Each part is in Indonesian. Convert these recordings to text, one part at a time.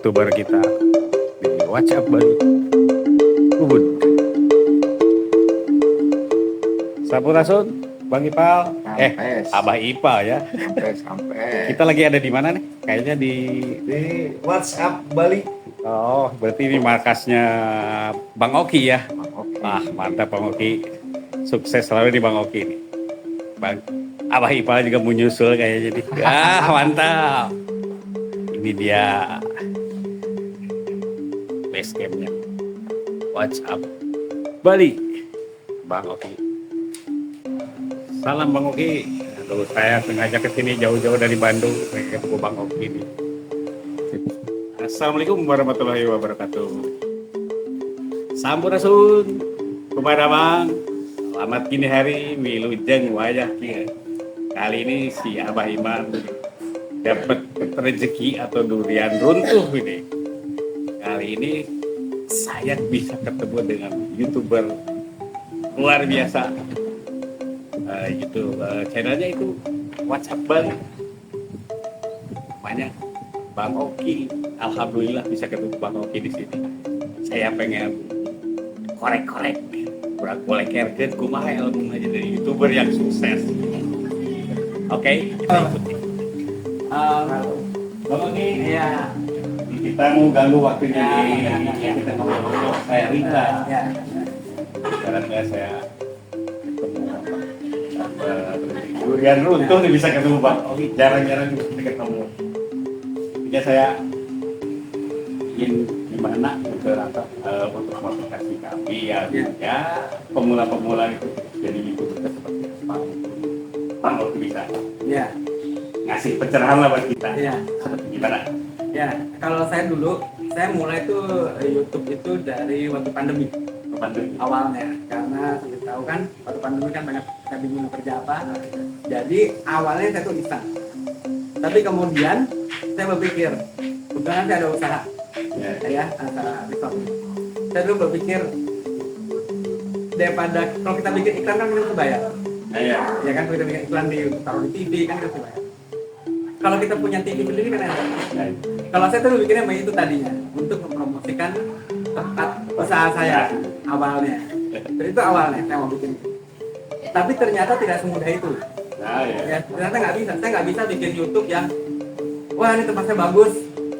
youtuber kita di WhatsApp Bali Ubud. Sampurasun, Bang Ipal. Abah Ipal ya. Sampai. Kita lagi ada di mana nih? Kayaknya di WhatsApp Bali. Oh, berarti ini markasnya Bang Oki ya. Oke. Ah, mantap Bang Oki. Sukses selalu di Bang Oki nih. Bang Abah Ipal juga mau nyusul kayaknya nih. Ah, mantap. Ini dia base campnya WhatsApp Bali Bang Oki. Salam Bang Oki. Aduh, saya sengaja kesini jauh-jauh dari Bandung pengen ketemu Bang Oki nih. Assalamualaikum warahmatullahi wabarakatuh. Sampurasun kepada Bang. Selamat kini hari wilujeng wayah kia. Kali ini si Abah Iman dapat rezeki atau durian runtuh ini. Kali ini saya bisa ketemu dengan YouTuber luar biasa. Channelnya itu WhatsApp Bali. Namanya Bang Oki. Alhamdulillah bisa ketemu Bang Oki di sini. Saya pengen korek-korek, boleh-boleh kumaha ilmu aja dari YouTuber yang sukses. Oke, kita ikuti. Bang Oki, Ya, kita mau ganggu waktunya. Ya. Kita ngobrol. Saya Rita. ya. Sekarang saya durian runtuh nih bisa ketemu Bang Oki, jarang-jarang bisa ketemu. Jadi saya ingin gimana untuk motivasi kami ya pemula-pemula itu jadi YouTuber seperti apa. Bang Oki bisa Ya, ngasih pencerahan lah buat kita. ya, Seperti gimana? ya. Kalau saya dulu, saya mulai tuh YouTube itu dari waktu pandemi Pandemi. awalnya, karena sudah tahu kan waktu pandemi kan banyak saya bingung kerja apa. Jadi awalnya saya tuh iseng, tapi kemudian saya berpikir, kebetulan saya ada usaha, ya, usaha resort. Saya dulu berpikir daripada kalau kita bikin iklan kan kita harus bayar. Ya. Ya kan, kita bikin iklan di taruh di TV kan kita harus bayar. Kalau kita punya TV sendiri kan enak. Kalau saya tuh bikinnya itu tadinya untuk mempromosikan tempat usaha saya awalnya. Jadi itu awalnya saya mau bikin. Tapi ternyata tidak semudah itu. Ya, ternyata nggak bisa. Saya nggak bisa bikin YouTube yang wah ini tempatnya bagus,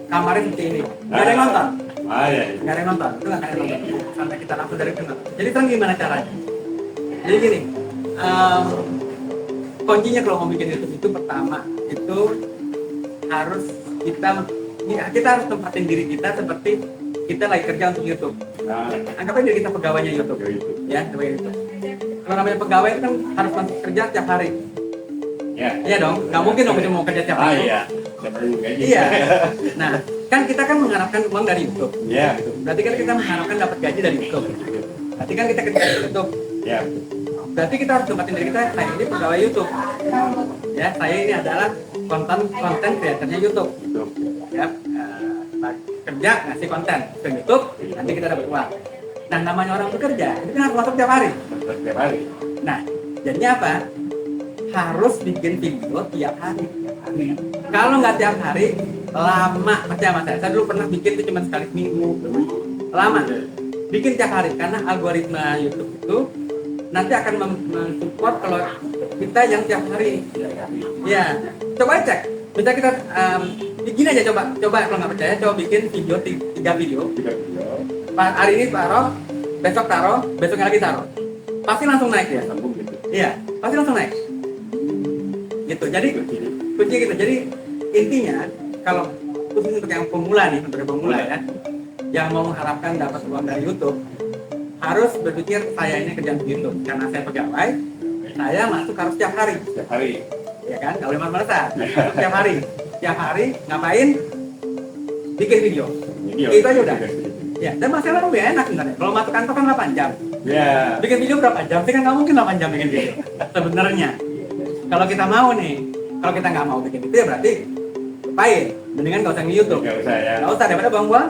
kamarnya seperti ini. Nggak ada yang nonton. Nggak ada yang nonton. Itu nggak ada yang nonton. Sampai kita langsung dari kenal. Jadi sekarang gimana caranya? Jadi gini, kuncinya kalau mau bikin YouTube itu pertama itu harus kita harus tempatin diri kita seperti kita lagi kerja untuk YouTube. Anggapnya diri kita pegawainya YouTube, ya, sebagai YouTube. Kalau namanya pegawai itu kan harus masuk kerja tiap hari. Iya dong, nggak mungkin dong kita mau kerja tiap hari. Iya. Nah, kan kita kan mengharapkan uang dari YouTube. Berarti kan kita mengharapkan dapat gaji dari YouTube. Berarti kan kita kerja di YouTube. Berarti kita harus tempatin diri kita, saya ini pegawai YouTube. Ya, saya ini adalah konten kreatornya YouTube. Ya, kerja ngasih konten ke YouTube, nanti kita dapat uang. Nah, namanya orang bekerja, itu kan harus masuk tiap hari. Nah, jadinya apa? Harus bikin video tiap hari. Kalau nggak tiap hari, lama. Percaya sama saya dulu pernah bikin itu cuma sekali seminggu. Lama. Bikin tiap hari, karena algoritma YouTube itu nanti akan mensupport kalau kita yang tiap hari. Ya, coba cek. Bisa kita gini aja, coba kalau nggak percaya, coba bikin video 3 video. Hari ini taruh, besok taruh, besoknya lagi taruh. Pasti langsung naik ya. Iya, pasti langsung naik. Gitu. Jadi kunci gitu. Jadi intinya kalau khusus untuk yang pemula nih, untuk yang pemula ya, yang mau mengharapkan dapat uang dari YouTube, harus berpikir saya ini kerja untuk YouTube karena saya pegawai, saya masuk harus tiap hari. Ya kan, kalau memang merasa tiap hari ngapain? Bikin video. Itu aja udah. Ya, dan masalah lebih enak sebenarnya. Kalau masuk kantor kan 8 jam. Bikin video berapa jam? Sih kan nggak mungkin 8 jam bikin video. Sebenarnya. Kalau kita mau nih, kalau kita nggak mau bikin itu ya berarti lupain. Mendingan nggak usah nge-YouTube. Nggak usah, daripada buang-buang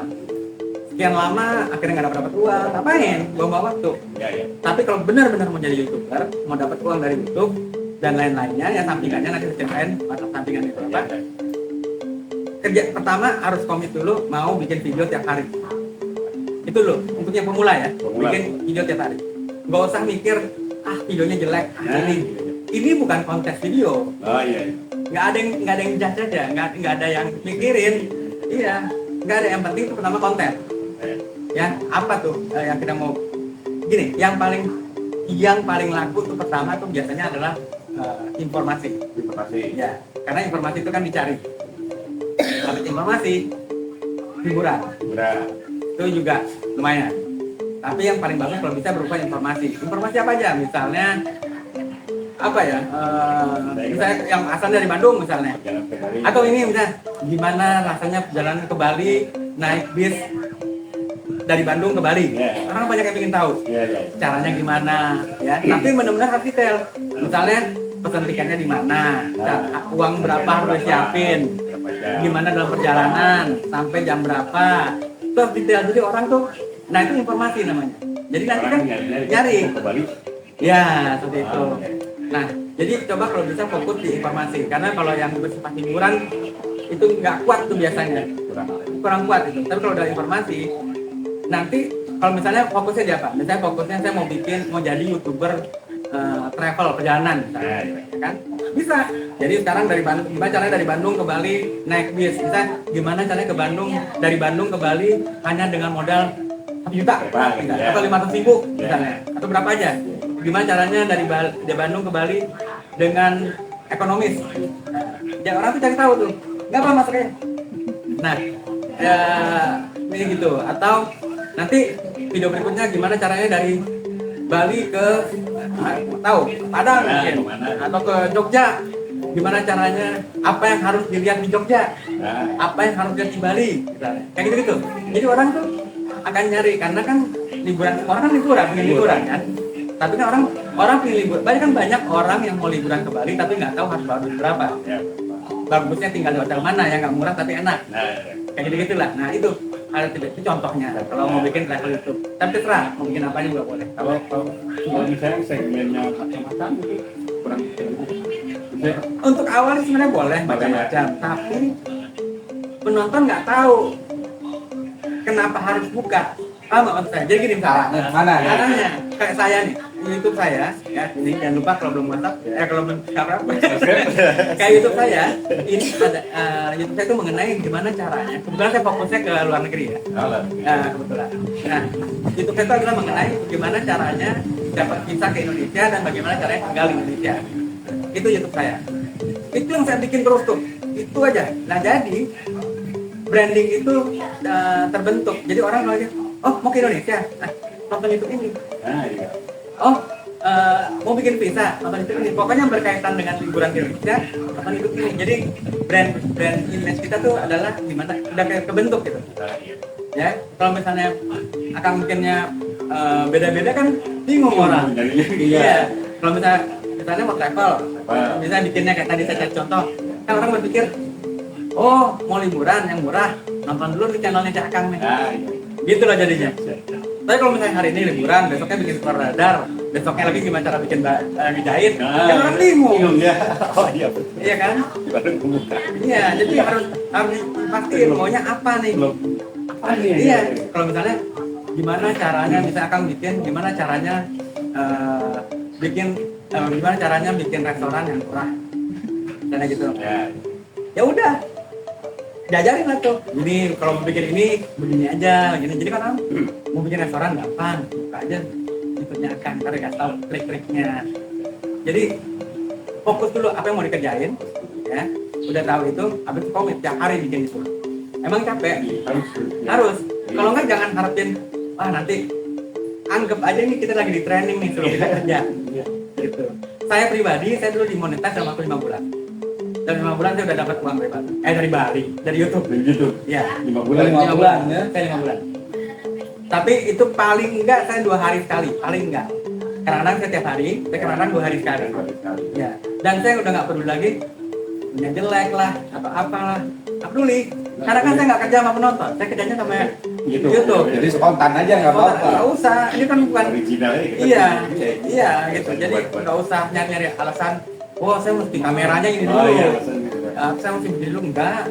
sekian lama akhirnya nggak dapat uang. Ngapain? Buang-buang waktu. Tapi kalau benar-benar mau jadi YouTuber, mau dapat uang dari YouTube dan lain-lainnya, ya sampingannya nanti saya ceritain batas sampingan itu apa. kerja pertama harus komit dulu mau bikin video tiap hari. Itu loh, untuk yang pemula ya, bikin video tiap hari. Nggak usah mikir, videonya jelek, ini bukan kontes video. Oh iya. Nggak ada yang judge aja, nggak ada yang mikirin. Iya, nggak ada, yang penting itu pertama konten. Ya, apa tuh yang kita mau? Gini, yang paling laku tuh pertama tuh biasanya adalah informasi. Ya, karena informasi itu kan dicari. Habis informasi, hiburan. Itu juga lumayan. Tapi yang paling bagus kalau bisa berupa informasi. Informasi apa aja? Misalnya apa ya? Misalnya yang asal dari Bandung misalnya. Atau ini misalnya gimana rasanya perjalanan ke Bali naik bis dari Bandung ke Bali. Orang banyak yang ingin tahu. Caranya gimana ya. Tapi benar-benar harus detail. Misalnya pesan tiketnya di mana, uang berapa harus siapin, gimana dalam perjalanan, sampai jam berapa. Itu harus detail. Jadi orang tuh, nah itu informasi namanya. Jadi nanti kan nyari. Ya, seperti itu. Nah, jadi coba kalau bisa fokus di informasi. Karena kalau yang bersifat hiburan itu nggak kuat tuh biasanya. Kurang kuat itu. Tapi kalau udah informasi, nanti kalau misalnya fokusnya di apa? Misalnya fokusnya saya mau jadi YouTuber travel perjalanan misalnya, ya kan? Bisa. Jadi sekarang dari Bandung, gimana caranya dari Bandung ke Bali naik bis? Bisa gimana caranya ke Bandung, dari Bandung ke Bali hanya dengan modal 1 juta atau 500.000 misalnya, atau berapa aja? Gimana caranya dari Bandung ke Bali dengan ekonomis? Ya orang tuh cari tahu tuh, nggak apa masuknya. Nah, ini gitu. Atau nanti video berikutnya gimana caranya dari Bali ke Padang mungkin, atau ke Jogja, gimana caranya, apa yang harus dilihat di Jogja, apa yang harus dilihat di Bali, misalnya. Kayak gitu. Jadi orang tuh akan nyari, karena kan orang kan liburan kan. Tapi kan orang pilih liburan. Banyak orang yang mau liburan ke Bali tapi nggak tahu harus bayar berapa. Bagusnya tinggal di hotel mana yang nggak murah tapi enak. Kayak gitu-gitulah. Nah itu contohnya kalau mau bikin travel YouTube. Tapi terserah mau bikin apa juga boleh. Kalau misalnya segmennya macam-macam itu kurang. Untuk awal sebenarnya boleh macam-macam, tapi penonton nggak tahu kenapa harus buka. Maksud saya. Jadi gini misalnya. Caranya kayak saya nih, YouTube saya, ya ini jangan lupa kalau belum mantap, kalau kayak YouTube saya, ini ada YouTube saya itu mengenai gimana caranya. Kebetulan saya fokusnya ke luar negeri ya. Kebetulan. Nah, YouTube saya itu adalah mengenai gimana caranya dapat visa ke Indonesia dan bagaimana caranya tinggal di Indonesia. Itu YouTube saya. Itu yang saya bikin terus tuh. Itu aja. Nah jadi branding itu terbentuk. Jadi orang lagi, mau ke Indonesia, nonton YouTube ini. Mau bikin visa, nonton YouTube ini. Pokoknya berkaitan dengan liburan di Indonesia, nonton YouTube ini. Jadi brand image kita tuh adalah gimana? Udah kayak kebentuk gitu. Ya, kalau misalnya akan bikinnya beda-beda kan bingung orang. Iya. Kalau misalnya mau travel, misalnya bikinnya kayak tadi saya contoh, kan orang berpikir, mau liburan yang murah, nonton dulu di channelnya Cak Akang nih. Gitu loh jadinya. Tapi kalau misalnya hari ini liburan, besoknya bikin keluar radar, besoknya lagi gimana cara bikin ngejahit, kan orang bingung. Iya betul. Iya kan? Iya, jadi harus pastiin maunya apa nih. Iya, kalau misalnya gimana caranya, misalnya Akang bikin, gimana caranya bikin restoran yang murah, misalnya gitu. Ya udah, diajarin lah tuh. Ini kalau mau bikin ini begini aja, gini. Jadi kan orang mau bikin restoran gampang, buka aja YouTube-nya Akang, ntar dikasih tahu trik-triknya. Jadi fokus dulu apa yang mau dikerjain, ya. Udah tahu itu, habis itu komit tiap hari bikin itu. Emang capek? Harus. Kalau nggak jangan harapin, nanti anggap aja ini kita lagi di training nih, suruh kita kerja. Gitu. Saya pribadi, saya dulu dimonetize dalam waktu 5 bulan. Dalam 5 bulan saya udah dapat uang dari Bali, dari YouTube. Ya. 5 bulan. 5 bulan ya. Saya 5 bulan. Tapi itu paling enggak saya 2 hari sekali, paling enggak. Kadang-kadang saya tiap hari, saya kadang-kadang 2 hari sekali. Ya. Dan saya udah nggak peduli lagi punya jelek lah atau apalah, nggak peduli. Karena kan saya nggak kerja sama penonton, saya kerjanya sama YouTube. Jadi spontan aja nggak apa-apa. Nggak usah, ini kan bukan Originalnya kita iya gitu. Jadi nggak usah nyari alasan. Saya mesti kameranya ini dulu. Saya mesti begini dulu, enggak.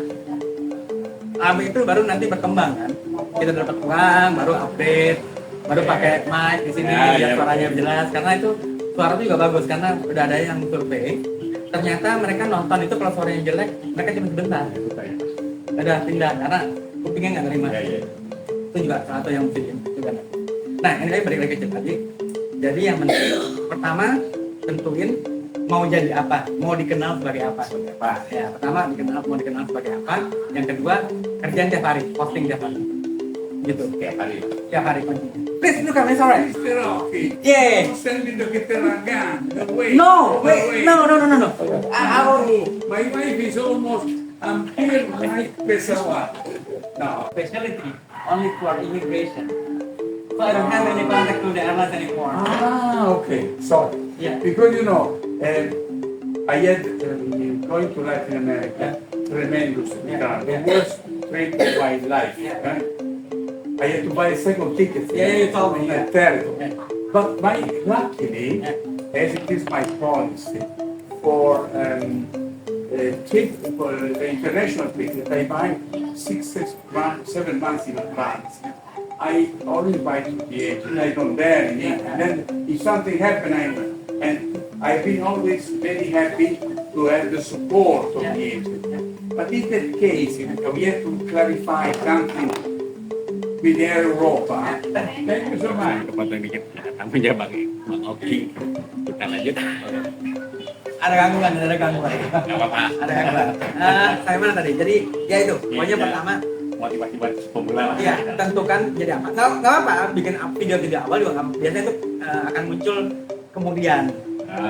Habis itu baru nanti berkembang kan. Kita dapat uang, baru update, baru pakai mic di sini Ya, biar ya, suaranya betul. jelas. Karena itu suara itu juga bagus karena udah ada yang survei. Ternyata mereka nonton itu kalau suaranya jelek, mereka cuma sebentar. Udah pindah karena kupingnya nggak nerima. Ya, ya. Itu juga salah satu yang mesti diingatkan. Nah, ini saya balik lagi ke tadi. Jadi yang penting pertama tentuin mau jadi apa, mau dikenal sebagai apa. Ya, pertama mau dikenal sebagai apa. Yang kedua kerjaan tiap hari, posting tiap hari. Gitu. Tiap hari kuncinya. Please look at me, sorry. Mr. Rocky, Yeah. tell me the keterangan. Wait. No, wait, no. My wife is almost hampir naik pesawat. No, specialty only for immigration. So I don't have any contact to the airlines anymore. Okay. Sorry. Yeah. Because I had going to Latin America, tremendous. Yeah. The worst trip of my life. Yeah. I had to buy a second ticket. Yeah, you told me, yeah. Terrible. Yeah. But luckily, Yeah. as it is my policy for a trip for the international ticket, I buy 7 months in advance. I always buy to the agent. I don't dare. And then if something happens, and I've been always very happy to have the support of the agent. But in that case, we have to clarify something with Air Europa. Thank you so much. Kepotong dikit. Tamunya Bang Oki. Kita lanjut. Ada gangguan. Nggak apa-apa. Ada gangguan. Saya mana tadi? Jadi ya itu. Pokoknya Iya. pertama, Motivasi buat pemula lah. ya tentukan jadi apa. Nggak apa. Bikin video tidak awal juga nggak. Biasanya itu akan muncul kemudian.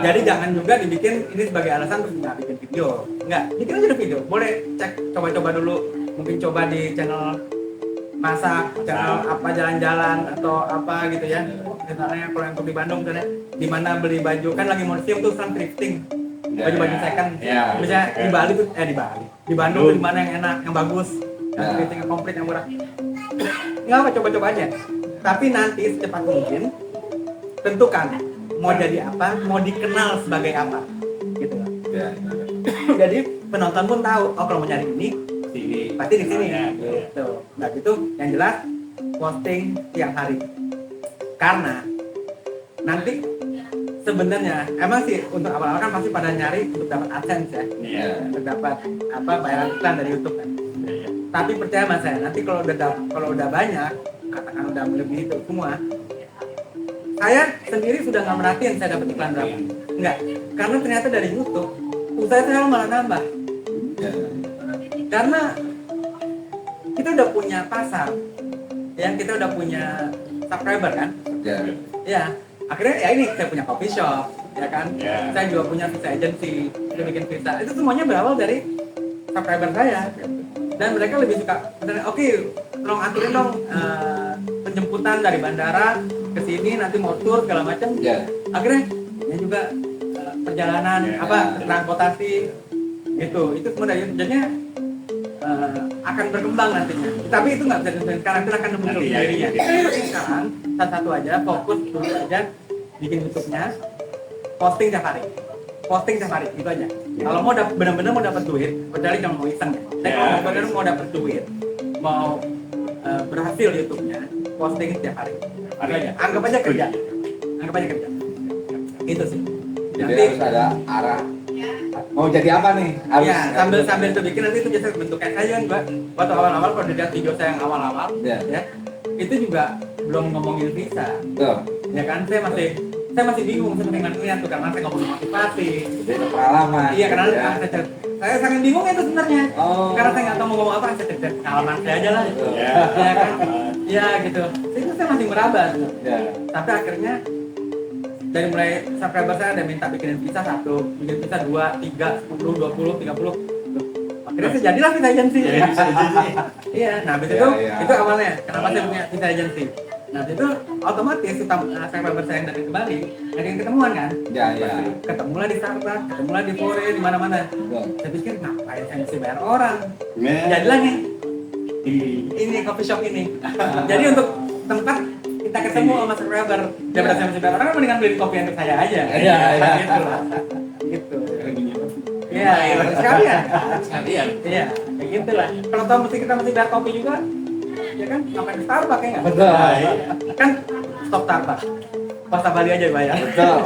Jadi jangan juga dibikin ini sebagai alasan untuk nggak bikin video. Nggak. Bikin aja video. Boleh cek coba-coba dulu. Mungkin coba di channel masak, channel apa jalan-jalan atau apa gitu ya. Misalnya kalau yang di Bandung misalnya di mana beli baju kan lagi museum tuh sekarang thrifting. Baju-baju second. Ya, Misalnya di second. Bali tuh di Bali. Di Bandung tuh di mana yang enak, yang bagus, yang thrifting yang komplit, yang murah. Nggak apa, coba-coba aja. Tapi nanti secepat mungkin tentukan mau jadi apa, mau dikenal sebagai apa, gitu kan. Jadi penonton pun tahu, oh kalau mau nyari ini, Sini. pasti di sini. Ya, Gitu. Nah gitu, yang jelas posting tiap hari. Karena nanti sebenarnya emang sih untuk awal-awal kan pasti pada nyari untuk dapat AdSense ya, Iya. untuk dapat apa bayaran iklan dari YouTube kan. Iya. Tapi percaya sama saya, nanti kalau udah banyak, katakan udah melebihi itu semua, saya sendiri sudah nggak merhatiin saya dapat iklan berapa. Enggak, karena ternyata dari YouTube usaha saya malah nambah. Karena kita udah punya pasar, ya kita udah punya subscriber kan. Ya, akhirnya ya ini saya punya coffee shop, ya kan. Ya. Saya juga punya visa agency, saya bikin visa. Itu semuanya berawal dari subscriber saya. Dan mereka lebih suka, oke, tolong aturin dong penjemputan dari bandara ke sini, nanti mau tour segala macam. Akhirnya ini juga perjalanan transportasi gitu. Itu semua dari jadinya akan berkembang nantinya. Tapi itu nggak bisa ditentukan sekarang, itu akan muncul Nanti ya, sendirinya. iya. Tapi sekarang satu aja, fokus dulu aja bikin YouTube-nya, posting tiap hari. Posting tiap hari, gitu aja. Kalau mau benar-benar mau dapat duit, kecuali kalau mau iseng ya. Tapi kalau benar-benar mau dapat duit, mau berhasil YouTube-nya, posting tiap hari. Gitu aja. Anggap aja kerja. Itu sih. Jadi harus ada arah. Mau jadi apa nih? Ya, sambil itu bikin nanti itu biasa bentuknya saya kan Mbak. Waktu awal-awal kalau dilihat video saya yang awal-awal, Ya. ya, itu juga belum ngomongin visa. Tuh, Ya kan, saya masih bingung sebenarnya ngeliat tuh karena saya ngomongin motivasi. jadi pengalaman. Iya, karena ya. saya sangat bingung itu sebenarnya. Oh. Karena saya nggak tahu mau ngomong apa, saya cerita pengalaman saya aja lah. Ya. Ya kan, ya gitu. Itu saya masih meraba. Gitu. Ya. Tapi akhirnya dari mulai subscriber saya ada minta bikinin visa 1, bikin visa 2, 3, 10, 20, 30. Akhirnya saya jadilah visa agency. Iya, nah habis itu Ya. itu awalnya. Kenapa saya punya visa agency? Nah itu otomatis subscriber saya yang dari Bali, ada yang ketemuan kan? Ya, ya. Ketemulah di Starbucks, ketemulah di Fore, di mana-mana. Betul. Saya pikir ngapain saya mesti bayar orang? Ya. Jadilah nih ini coffee shop ini. Jadi untuk tempat kita ketemu sama subscriber, daripada saya mesti bayar orang, mendingan beli kopi untuk saya aja. Iya, iya. Gitu lah. gitu. Iya, sekalian. Sekalian. Iya, kayak gitu lah. Kalau tahu mesti kita mesti bayar kopi juga, ya kan? Ngapain ke Starbucks ya nggak? Betul. Kan stop Starbucks. Pasta Bali aja bayar. Betul.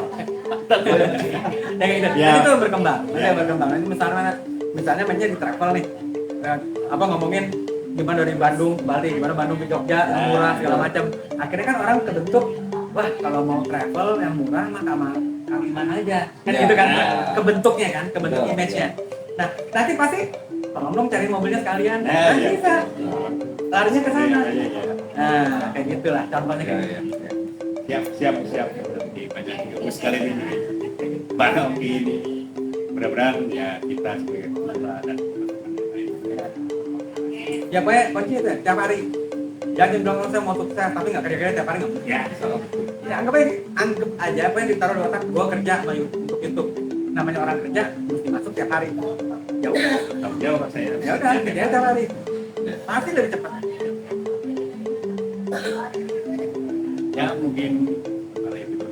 Ya kayak gitu. Ya. Jadi itu berkembang, berkembang. Nanti misalnya mainnya di travel nih, apa ngomongin gimana dari Bandung ke Bali, gimana Bandung ke Jogja, yang murah segala macam. Akhirnya kan orang kebentuk, wah kalau mau travel yang murah mah sama Kaliman aja, kan Ya. gitu kan, kebentuknya kan, kebentuk Betul, image-nya. Nah nanti pasti tolong dong cari mobilnya sekalian, Ya, kan ya. bisa, larinya ke sana. Iya, iya. Nah kayak gitulah contohnya kayak gitu. Siap. Nanti banyak juga sekali ini. Bang Oki ini. Mudah-mudahan ya kita sebagai keluarga dan teman-teman yang lain. Ya pokoknya kunci itu tiap hari. Jangan bilang saya mau sukses tapi nggak kerja-kerja tiap hari nggak mungkin. Ya, Ya anggap aja apa yang ditaruh di otak gua kerja sama untuk YouTube. Namanya orang kerja mesti masuk tiap hari. Ya udah, tanggung jawab saya. ya udah kerja tiap hari. Pasti lebih cepat. Ya mungkin kalau itu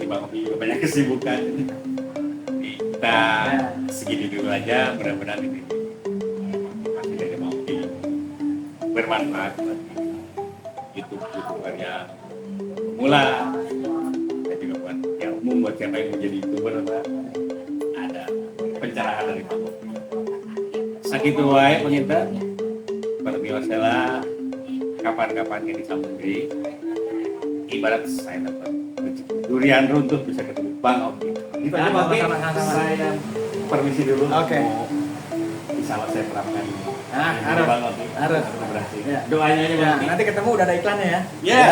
di Bang Oki juga banyak kesibukan. Jadi kita segini dulu aja. Mudah-mudahan ini masih dari Bang Oki bermanfaat bagi YouTuber yang pemula dan juga buat yang umum, buat siapa yang mau jadi YouTuber ada pencerahan dari Bang Oki. Sakitu wae penginten berbiasalah kapan-kapan yang disambung di ibarat saya dapat rezeki durian runtuh bisa ketemu Bang Oki. Itu aja Bang Oki. Sama-sama. Saya permisi dulu. Oke. Mau insya Allah saya terapkan ini. Nah, harus. Bang Oki. Harus. Berhasil. Ya. Doanya aja Bang Ya, Oki. nanti ketemu udah ada iklannya ya. Ya.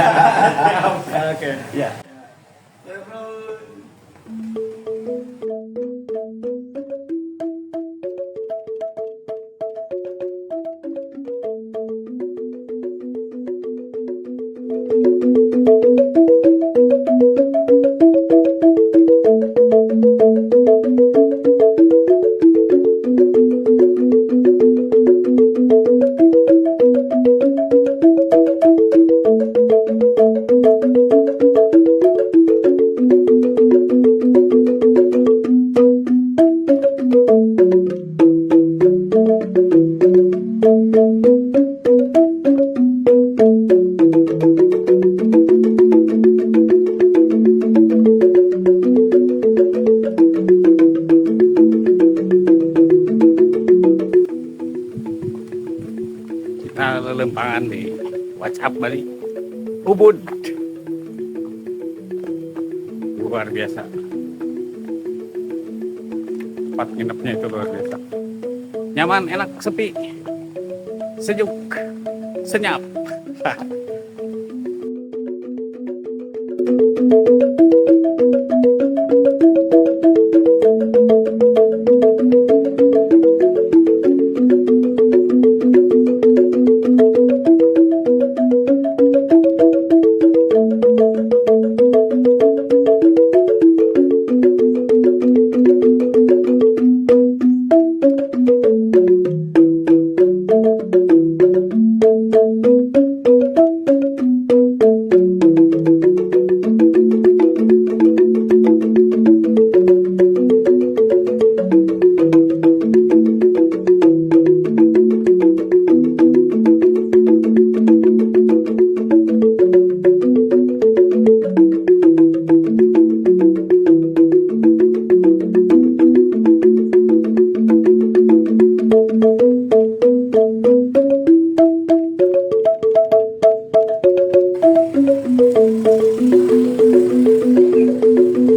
Oke. Ya. Kita lelempangan di WhatsApp Bali. Ubud. Luar biasa. Tempat nginepnya itu luar biasa. Nyaman, enak, sepi. Sejuk. Senyap.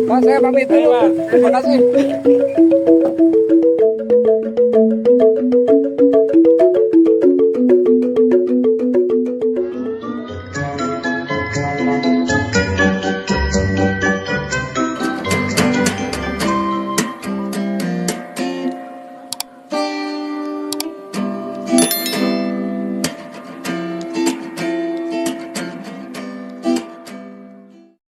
Mas, saya pamit dulu. Terima kasih.